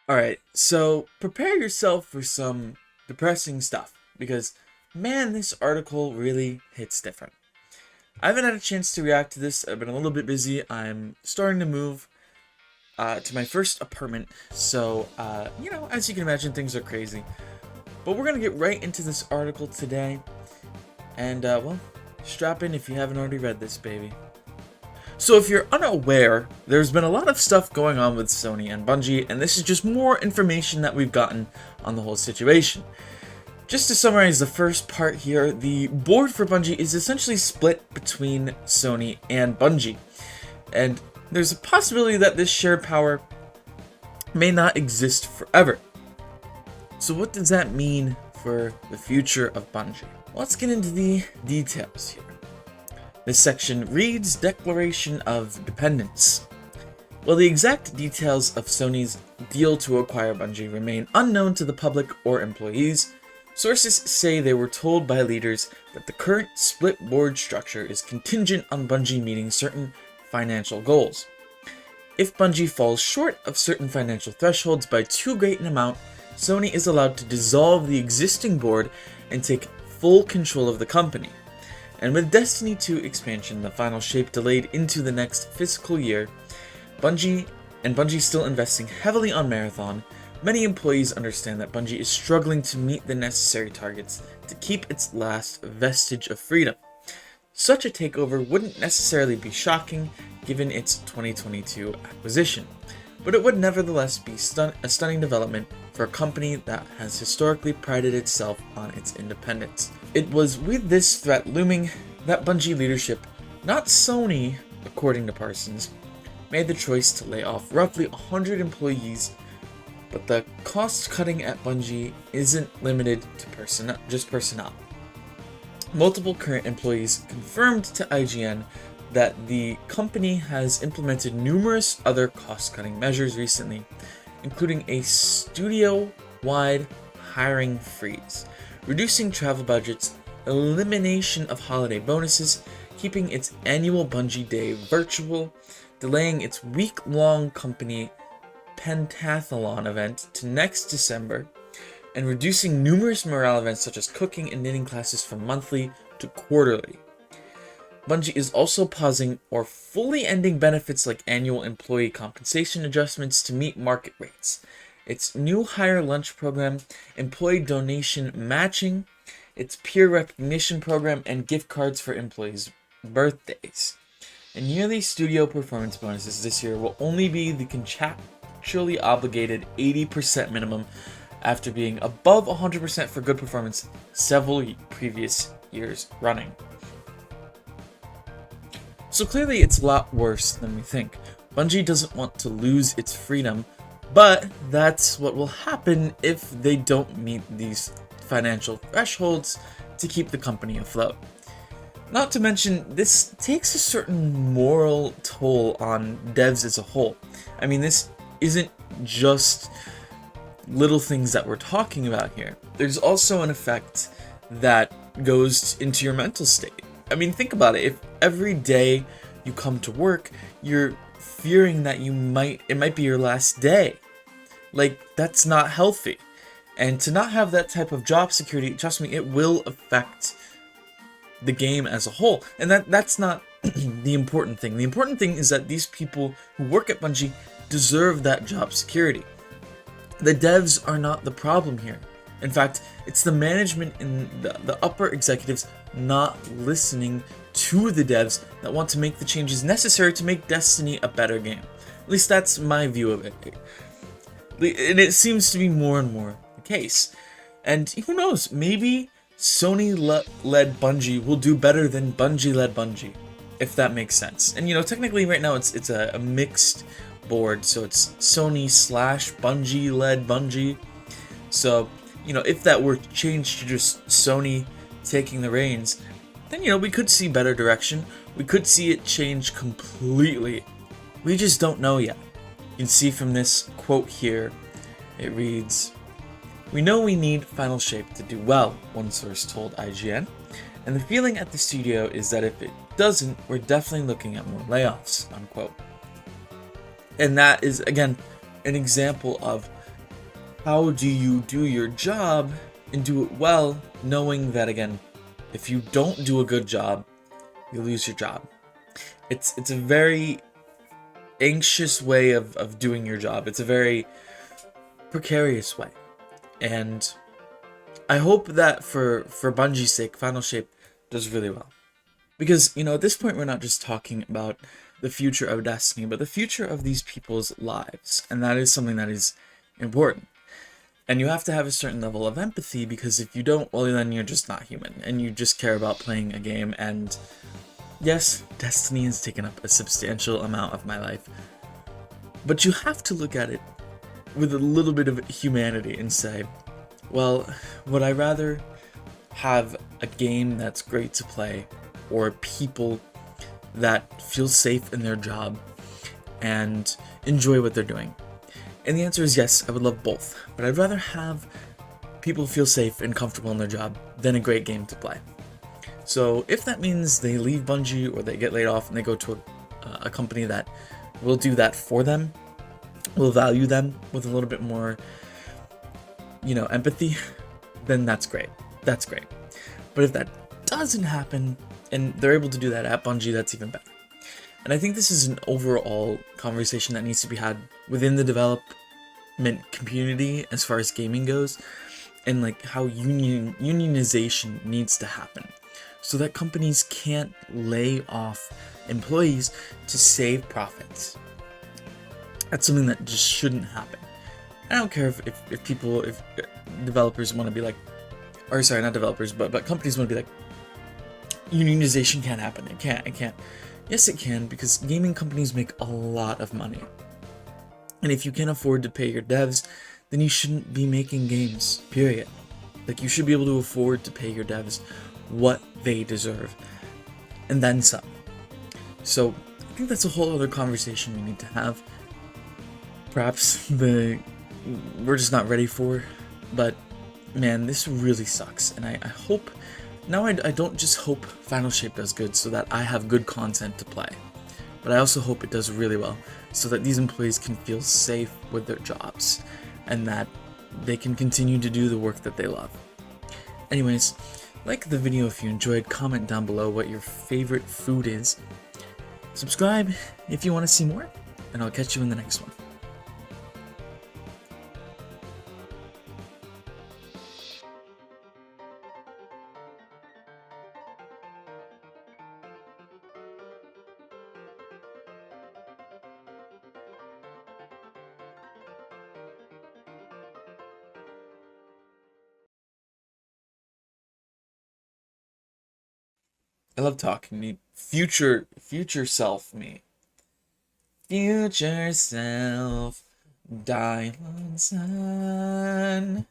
Alright, so prepare yourself for some depressing stuff because, man, this article really hits different. I haven't had a chance to react to this. I've been a little bit busy. I'm starting to move to my first apartment, so, as you can imagine, things are crazy. But we're going to get right into this article today, and, strap in if you haven't already read this, baby. So if you're unaware, there's been a lot of stuff going on with Sony and Bungie, and this is just more information that we've gotten on the whole situation. Just to summarize the first part here, the board for Bungie is essentially split between Sony and Bungie, and there's a possibility that this shared power may not exist forever. So what does that mean for the future of Bungie? Let's get into the details here. This section reads Declaration of Dependence. While the exact details of Sony's deal to acquire Bungie remain unknown to the public or employees, sources say they were told by leaders that the current split board structure is contingent on Bungie meeting certain financial goals. If Bungie falls short of certain financial thresholds by too great an amount, Sony is allowed to dissolve the existing board and take full control of the company. And with Destiny 2 expansion, the final shape delayed into the next fiscal year, Bungie still investing heavily on Marathon, many employees understand that Bungie is struggling to meet the necessary targets to keep its last vestige of freedom. Such a takeover wouldn't necessarily be shocking given its 2022 acquisition, but it would nevertheless be a stunning development for a company that has historically prided itself on its independence. It was with this threat looming that Bungie leadership, not Sony, according to Parsons, made the choice to lay off roughly 100 employees, but the cost cutting at Bungie isn't limited to just personnel. Multiple current employees confirmed to IGN that the company has implemented numerous other cost-cutting measures recently, including a studio-wide hiring freeze, reducing travel budgets, elimination of holiday bonuses, keeping its annual Bungie Day virtual, delaying its week-long company pentathlon event to next December, and reducing numerous morale events such as cooking and knitting classes from monthly to quarterly. Bungie is also pausing or fully ending benefits like annual employee compensation adjustments to meet market rates, its new hire lunch program, employee donation matching, its peer recognition program, and gift cards for employees' birthdays. And yearly studio performance bonuses this year will only be the contractually obligated 80% minimum after being above 100% for good performance several previous years running. So clearly it's a lot worse than we think. Bungie doesn't want to lose its freedom, but that's what will happen if they don't meet these financial thresholds to keep the company afloat. Not to mention, this takes a certain moral toll on devs as a whole. I mean, this isn't just little things that we're talking about here. There's also an effect that goes into your mental state. I mean, think about it. If every day you come to work, you're fearing that it might be your last day. Like, that's not healthy. And to not have that type of job security, trust me, it will affect the game as a whole. And that's not the important thing. The important thing is that these people who work at Bungie deserve that job security. The devs are not the problem here. In fact, it's the management and the upper executives not listening to the devs that want to make the changes necessary to make Destiny a better game. At least that's my view of it. And it seems to be more and more the case. And who knows, maybe Sony-led Bungie will do better than Bungie-led Bungie, if that makes sense. And technically right now it's a mixed board, so it's Sony/Bungie-led Bungie. So, if that were changed to just Sony taking the reins, then, we could see better direction. We could see it change completely. We just don't know yet. You can see from this quote here, it reads, "We know we need Final Shape to do well," one source told IGN, "and the feeling at the studio is that if it doesn't, we're definitely looking at more layoffs," unquote. And that is, again, an example of how do you do your job and do it well, knowing that, again, if you don't do a good job, you lose your job. It's a very anxious way of doing your job. It's a very precarious way. And I hope that for Bungie's sake, Final Shape does really well. Because, at this point we're not just talking about the future of Destiny, but the future of these people's lives. And that is something that is important. And you have to have a certain level of empathy, because if you don't, well, then you're just not human, and you just care about playing a game. And yes, Destiny has taken up a substantial amount of my life, but you have to look at it with a little bit of humanity and say, well, would I rather have a game that's great to play, or people that feel safe in their job and enjoy what they're doing? And the answer is yes, I would love both, but I'd rather have people feel safe and comfortable in their job than a great game to play. So if that means they leave Bungie or they get laid off and they go to a company that will do that for them, will value them with a little bit more, empathy, then that's great. That's great. But if that doesn't happen and they're able to do that at Bungie, that's even better. And I think this is an overall conversation that needs to be had within the development community as far as gaming goes, and like how unionization needs to happen so that companies can't lay off employees to save profits. That's something that just shouldn't happen. I don't care if developers want to be like, or sorry, not developers, but companies want to be like, unionization can't happen. It can't. Yes, it can, because gaming companies make a lot of money. And if you can't afford to pay your devs, then you shouldn't be making games, period. Like, you should be able to afford to pay your devs what they deserve, and then some. So, I think that's a whole other conversation we need to have. Perhaps we're just not ready for, but man, this really sucks, and I hope, now I don't just hope Final Shape does good so that I have good content to play, but I also hope it does really well so that these employees can feel safe with their jobs and that they can continue to do the work that they love. Anyways, like the video if you enjoyed, comment down below what your favorite food is, subscribe if you want to see more, and I'll catch you in the next one. I love talking to you. Future self me. Future self, Diamond Sun.